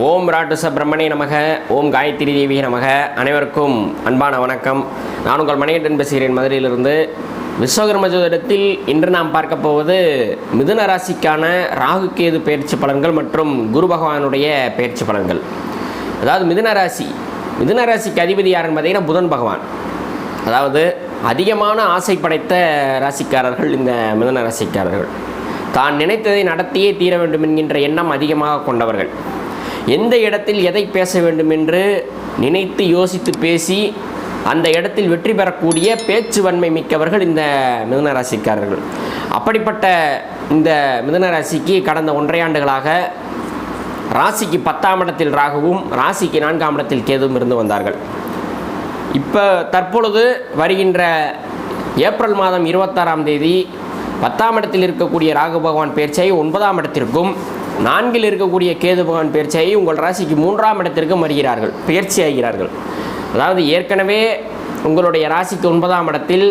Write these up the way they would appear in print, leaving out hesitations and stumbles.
ஓம் rot பிரம்மணே நமக. ஓம் காயத்ரி தேவி நமக. அனைவருக்கும் அன்பான வணக்கம். நான் உங்கள் மணிகண்டன் பேசுகிறேன், மதுரையிலிருந்து. விஸ்வகர்ம ஜோதிடத்தில் இன்று நாம் பார்க்க போவது மிதுன ராசிக்கான ராகு கேது பயிற்சி பலன்கள் மற்றும் குரு பகவானுடைய பயிற்சி பலன்கள். அதாவது மிதுன ராசிக்கு அதிபதி யாருன்னு பார்த்தீங்கன்னா புதன் பகவான். அதாவது அதிகமான ஆசை படைத்த ராசிக்காரர்கள் இந்த மிதுன ராசிக்காரர்கள். தான் நினைத்ததை நடத்தியே தீர வேண்டும் என்கின்ற எண்ணம் அதிகமாக கொண்டவர்கள். எந்த இடத்தில் எதை பேச வேண்டும் என்று நினைத்து யோசித்து பேசி அந்த இடத்தில் வெற்றி பெறக்கூடிய பேச்சு வன்மை மிக்கவர்கள் இந்த மிதுன ராசிக்காரர்கள். அப்படிப்பட்ட இந்த மிதுன ராசிக்கு கடந்த 1.5 ஆண்டுகளாக ராசிக்கு 10ஆம் இடத்தில் ராகுவும் ராசிக்கு 4ஆம் இடத்தில் கேதுவும் இருந்து வந்தார்கள். இப்போ தற்பொழுது வருகின்ற ஏப்ரல் மாதம் 26ஆம் தேதி 10ஆம் இடத்தில் இருக்கக்கூடிய ராகு பகவான் பயிற்சியை 9ஆம் இடத்திற்கும் 4இல் இருக்கக்கூடிய கேது பகவான் பயிற்சியை உங்கள் ராசிக்கு 3ஆம் இடத்திற்கும் வருகிறார்கள், பயிற்சி ஆகிறார்கள். அதாவது ஏற்கனவே உங்களுடைய ராசிக்கு 9ஆம் இடத்தில்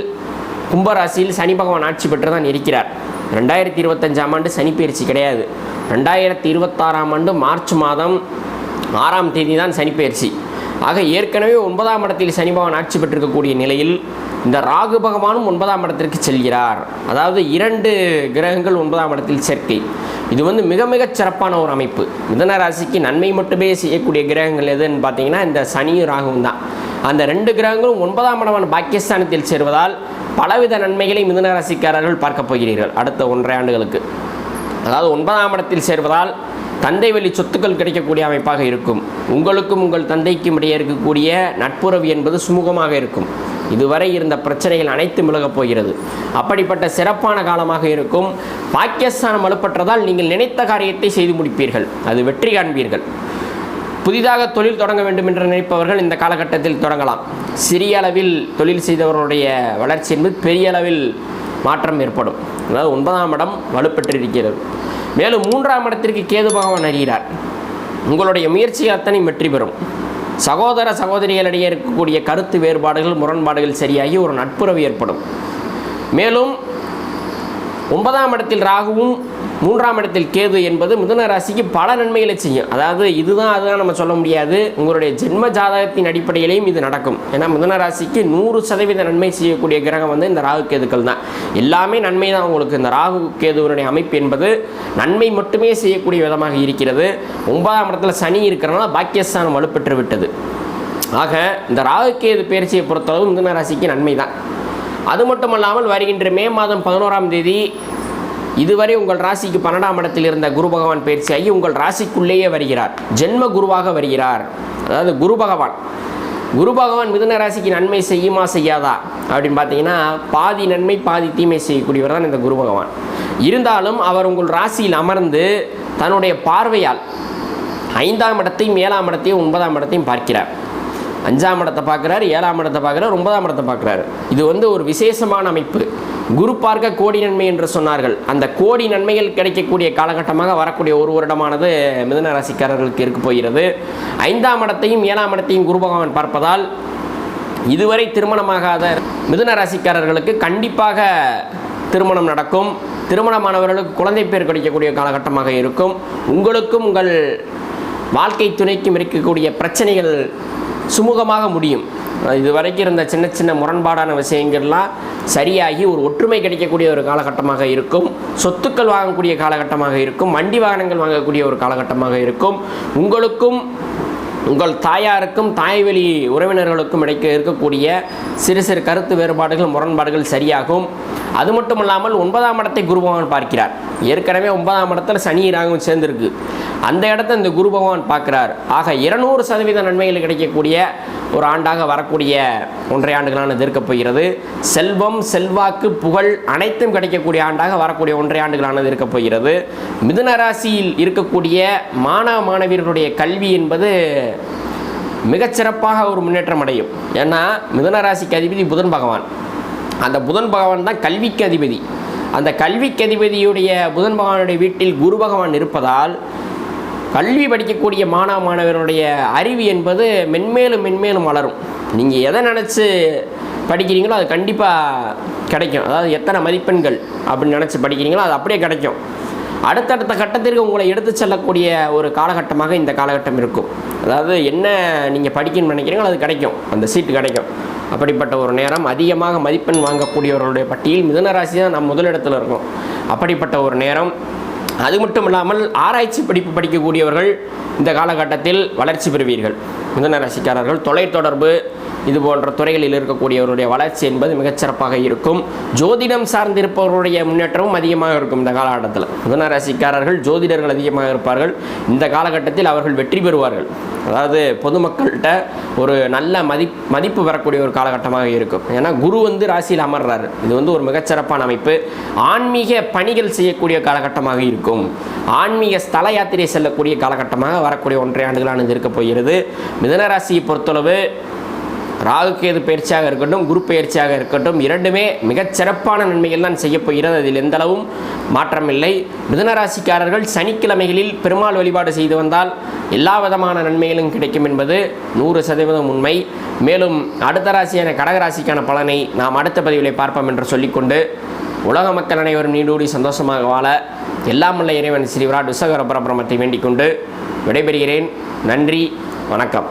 கும்பராசியில் சனி பகவான் ஆட்சி பெற்று தான் இருக்கிறார். 2025ஆம் ஆண்டு சனி பயிற்சி கிடையாது. 2026ஆம் ஆண்டு மார்ச் மாதம் 6ஆம் தேதி தான் சனி பயிற்சி. ஆக ஏற்கனவே 9ஆம் இடத்தில் சனி பகவான் ஆட்சி பெற்றிருக்கக்கூடிய நிலையில் இந்த ராகு பகவானும் 9ஆம் இடத்திற்கு செல்கிறார். அதாவது 2 கிரகங்கள் 9ஆம் இடத்தில் சேர்க்கை. இது மிக மிகச் சிறப்பான ஒரு அமைப்பு. மிதுன ராசிக்கு நன்மை மட்டுமே செய்யக்கூடிய கிரகங்கள் எதுன்னு பார்த்தீங்கன்னா இந்த சனியும் ராகுவும் தான். அந்த 2 கிரகங்களும் 9ஆம் இடமான பாக்கியஸ்தானத்தில் சேர்வதால் பலவித நன்மைகளை மிதுன ராசிக்காரர்கள் பார்க்க போகிறீர்கள் அடுத்த 1.5 ஆண்டுகளுக்கு. அதாவது 9ஆம் இடத்தில் சேர்வதால் தந்தை வழி சொத்துக்கள் கிடைக்கக்கூடிய அமைப்பாக இருக்கும். உங்களுக்கும் உங்கள் தந்தைக்கும் இடையே இருக்கக்கூடிய நட்புறவு என்பது சுமூகமாக இருக்கும். இதுவரை இருந்த பிரச்சனைகள் அனைத்தும் விலகப் போகிறது. அப்படிப்பட்ட சிறப்பான காலமாக இருக்கும். பாக்கியஸ்தானம் வலுப்பற்றதால் நீங்கள் நினைத்த காரியத்தை செய்து முடிப்பீர்கள், அது வெற்றி காண்பீர்கள். புதிதாக தொழில் தொடங்க வேண்டும் என்று நினைப்பவர்கள் இந்த காலகட்டத்தில் தொடங்கலாம். சிறிய அளவில் தொழில் செய்தவர்களுடைய வளர்ச்சி என்பது பெரிய அளவில் மாற்றம் ஏற்படும். அதாவது 9ஆம் இடம் வலுப்பெற்றிருக்கிறது. மேலும் 3ஆம் இடத்திற்கு கேது பகவான் அறிகிறார். உங்களுடைய முயற்சி அத்தனை வெற்றி பெறும். சகோதர சகோதரிகளிடையே இருக்கக்கூடிய கருத்து வேறுபாடுகள் முரண்பாடுகள் சரியாகி ஒரு நட்புறவு ஏற்படும். மேலும் 9ஆம் இடத்தில் ராகுவும் 3ஆம் இடத்தில் கேது என்பது மிதுன ராசிக்கு பல நன்மைகளை செய்யும். அதாவது அதுதான் நம்ம சொல்ல முடியாது. உங்களுடைய ஜென்ம ஜாதகத்தின் அடிப்படையிலையும் இது நடக்கும். ஏன்னா மிதுன ராசிக்கு 100% நன்மை செய்யக்கூடிய கிரகம் இந்த ராகு கேதுக்கள் தான். எல்லாமே நன்மை தான் உங்களுக்கு. இந்த ராகு கேதுவனுடைய அமைப்பு என்பது நன்மை மட்டுமே செய்யக்கூடிய விதமாக இருக்கிறது. 9ஆம் இடத்துல சனி இருக்கிறனால பாக்கியஸ்தானம் வலுப்பெற்று விட்டது. ஆக இந்த ராகு கேது பயிற்சியை பொறுத்தளவு மிதுன ராசிக்கு நன்மை தான். அது மட்டுமல்லாமல் வருகின்ற மே மாதம் 11ஆம் தேதி இதுவரை உங்கள் ராசிக்கு 12ஆம் இடத்தில் இருந்த குரு பகவான் பயிற்சியாகி உங்கள் ராசிக்குள்ளேயே வருகிறார். ஜென்ம குருவாக வருகிறார். அதாவது குரு பகவான் மிதுன ராசிக்கு நன்மை செய்யுமா செய்யாதா அப்படின்னு பார்த்தீங்கன்னா பாதி நன்மை பாதி தீமை செய்யக்கூடியவர் தான் இந்த குரு பகவான். இருந்தாலும் அவர் உங்கள் ராசியில் அமர்ந்து தன்னுடைய பார்வையால் 5ஆம் இடத்தையும் 7ஆம் இடத்தையும் 9ஆம் இடத்தையும் பார்க்கிறார். 5ஆம் இடத்தை பார்க்குறாரு, 7ஆம் இடத்தை பார்க்குறாரு, 9ஆம் இடத்தை பார்க்குறாரு. இது ஒரு விசேஷமான அமைப்பு. குரு பார்க்க கோடி நன்மை என்று சொன்னார்கள். அந்த கோடி நன்மைகள் கிடைக்கக்கூடிய காலகட்டமாக வரக்கூடிய ஒரு வருடமானது மிதுன ராசிக்காரர்களுக்கு இருக்க போகிறது. 5ஆம் இடத்தையும் 7ஆம் இடத்தையும் குரு பகவான் பார்ப்பதால் இதுவரை திருமணமாகாத மிதுன ராசிக்காரர்களுக்கு கண்டிப்பாக திருமணம் நடக்கும். திருமணமானவர்களுக்கு குழந்தை பேர் கிடைக்கக்கூடிய காலகட்டமாக இருக்கும். உங்களுக்கும் உங்கள் வாழ்க்கை துணைக்கும் இருக்கக்கூடிய பிரச்சனைகள் சுமூகமாக முடியும். இதுவரைக்கும் இருந்த சின்ன சின்ன முரண்பாடான விஷயங்கள்லாம் சரியாகி ஒரு ஒற்றுமை கிடைக்கக்கூடிய ஒரு காலகட்டமாக இருக்கும். சொத்துக்கள் வாங்கக்கூடிய காலகட்டமாக இருக்கும். வண்டி வாகனங்கள் வாங்கக்கூடிய ஒரு காலகட்டமாக இருக்கும். உங்களுக்கும் உங்கள் தாயாருக்கும் தாய்வழி உறவினர்களுக்கும் இருக்கக்கூடிய சிறு சிறு கருத்து வேறுபாடுகள் முரண்பாடுகள் சரியாகும். அது மட்டும் இல்லாமல் 9ஆம் இடத்தை குரு பகவான் பார்க்கிறார். ஏற்கனவே 9ஆம் இடத்துல சனி ராகுவும் சேர்ந்திருக்கு. அந்த இடத்தை இந்த குரு பகவான் பார்க்கிறார். ஆக 200% நன்மைகள் கிடைக்கக்கூடிய ஒரு ஆண்டாக வரக்கூடிய 1.5 ஆண்டுகளானது இருக்கப் போகிறது. செல்வம் செல்வாக்கு புகழ் அனைத்தும் கிடைக்கக்கூடிய ஆண்டாக வரக்கூடிய 1.5 ஆண்டுகளானது இருக்கப் போகிறது. மிதுன ராசியில் இருக்கக்கூடிய மாணவ மாணவியர்களுடைய கல்வி என்பது மிகச்சிறப்பாக ஒரு முன்னேற்றம் அடையும். ஏன்னா மிதுன ராசிக்கு அதிபதி புதன் பகவான். அந்த புதன் பகவான் தான் கல்விக்கு அதிபதி. அந்த கல்விக்கு அதிபதியுடைய புதன் பகவானுடைய வீட்டில் குரு பகவான் இருப்பதால் கல்வி படிக்கக்கூடிய மாணவ மாணவர்களுடைய அறிவு என்பது மென்மேலும் வளரும். நீங்கள் எதை நினச்சி படிக்கிறீங்களோ அது கண்டிப்பாக கிடைக்கும். அதாவது எத்தனை மதிப்பெண்கள் அப்படின்னு நினச்சி படிக்கிறீங்களோ அது அப்படியே கிடைக்கும். அடுத்தடுத்த கட்டத்திற்கு உங்களை எடுத்து செல்லக்கூடிய ஒரு காலகட்டமாக இந்த காலகட்டம் இருக்கும். அதாவது என்ன நீங்கள் படிக்கணும்னு நினைக்கிறீங்களோ அது கிடைக்கும், அந்த சீட்டு கிடைக்கும். அப்படிப்பட்ட ஒரு நேரம். அதிகமாக மதிப்பெண் வாங்கக்கூடியவர்களுடைய பட்டியல் மிதுன ராசி தான் நம்ம முதலிடத்தில் இருக்கும். அப்படிப்பட்ட ஒரு நேரம். அது மட்டும் இல்லாமல் ஆராய்ச்சி படிப்பு படிக்கக்கூடியவர்கள் இந்த காலகட்டத்தில் வளர்ச்சி பெறுவீர்கள். மிதுன ராசிக்காரர்கள் தொலைத்தொடர்பு இது போன்ற துறைகளில் இருக்கக்கூடியவருடைய வளர்ச்சி என்பது மிகச்சிறப்பாக இருக்கும். ஜோதிடம் சார்ந்திருப்பவர்களுடைய முன்னேற்றமும் அதிகமாக இருக்கும். இந்த காலகட்டத்தில் மிதுன ராசிக்காரர்கள் ஜோதிடர்கள் அதிகமாக இருப்பார்கள். இந்த காலகட்டத்தில் அவர்கள் வெற்றி பெறுவார்கள். அதாவது பொதுமக்கள்கிட்ட ஒரு நல்ல மதிப்பு பெறக்கூடிய ஒரு காலகட்டமாக இருக்கும். ஏன்னா குரு ராசியில் அமர்றாரு. இது ஒரு மிகச்சிறப்பான அமைப்பு. ஆன்மீக பணிகள் செய்யக்கூடிய காலகட்டமாக இருக்கும். ஆன்மீக ஸ்தல யாத்திரை செல்லக்கூடிய காலகட்டமாக வரக்கூடிய 1.5 ஆண்டுகளானது இருக்க போகிறது. மிதுன ராசியை பொறுத்தளவு ராகுகேது பயிற்சியாக இருக்கட்டும், குரு பயிற்சியாக இருக்கட்டும், இரண்டுமே மிகச்சிறப்பான நன்மைகள் தான் செய்ய போகிறது. அதில் எந்த அளவும் மாற்றமில்லை. மிதுன ராசிக்காரர்கள் சனிக்கிழமைகளில் பெருமாள் வழிபாடு செய்து வந்தால் எல்லா விதமான நன்மைகளும் கிடைக்கும் என்பது 100% உண்மை. மேலும் அடுத்த ராசியான கடகராசிக்கான பலனை நாம் அடுத்த பதிவிலே பார்ப்போம் என்று சொல்லிக்கொண்டு உலக மக்கள் அனைவரும் நீடூடி சந்தோஷமாக வாழ எல்லாம் வல்ல இறைவன் ஸ்ரீ விராட் விஸ்வகர பரபிரமத்தை வேண்டிக் கொண்டு விடைபெறுகிறேன். நன்றி, வணக்கம்.